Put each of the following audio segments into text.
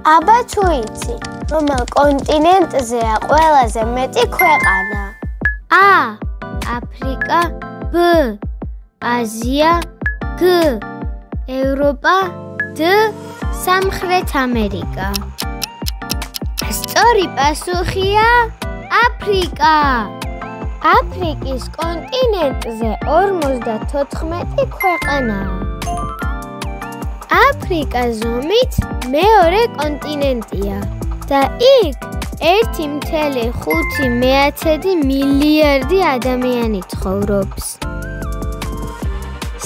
აბა თუ იცი, რომელ კონტინენტზეა ყველაზე მეტი ქვეყანა? A. აფრიკა, B. აზია, G. ევროპა, D. სამხრეთ ამერიკა. სწორი პასუხია აფრიკა. აფრიკის კონტინენტზე 54 ქვეყანაა. აფრიკა ზომით მეორე კონტინენტია და იქ 1,5 მილიარდი ადამიანი ცხოვრობს.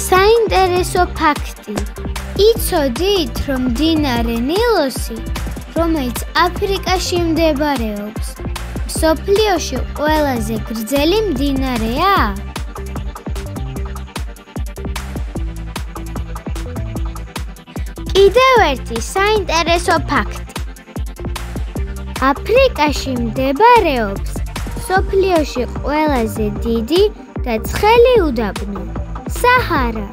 საინტერესო ფაქტი. იცოდით, რომ მდინარე ნილოსი, რომელიც აფრიკაში მდებარეობს, მსოფლიოში ყველაზე გრძელი მდინარეა? კიდევ ერთი საინტერესო ფაქტი. აფრიკაში მდებარეობს მსოფლიოში ყველაზე დიდი და ცხელი უდაბნო საჰარა.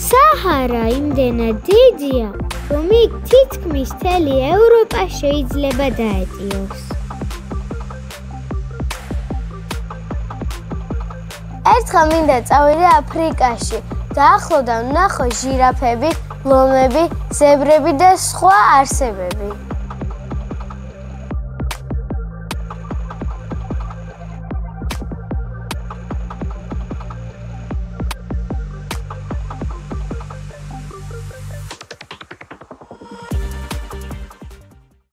საჰარა იმდენად დიდია, რომ იქ თითქმის მთელი ევროპა შეიძლება დაეტიოს. ერთხელ მინდა წავიდე აფრიკაში და ახლოდან ვნახო ჟირაფები, ლომები, ზებრები და სხვა არსებები.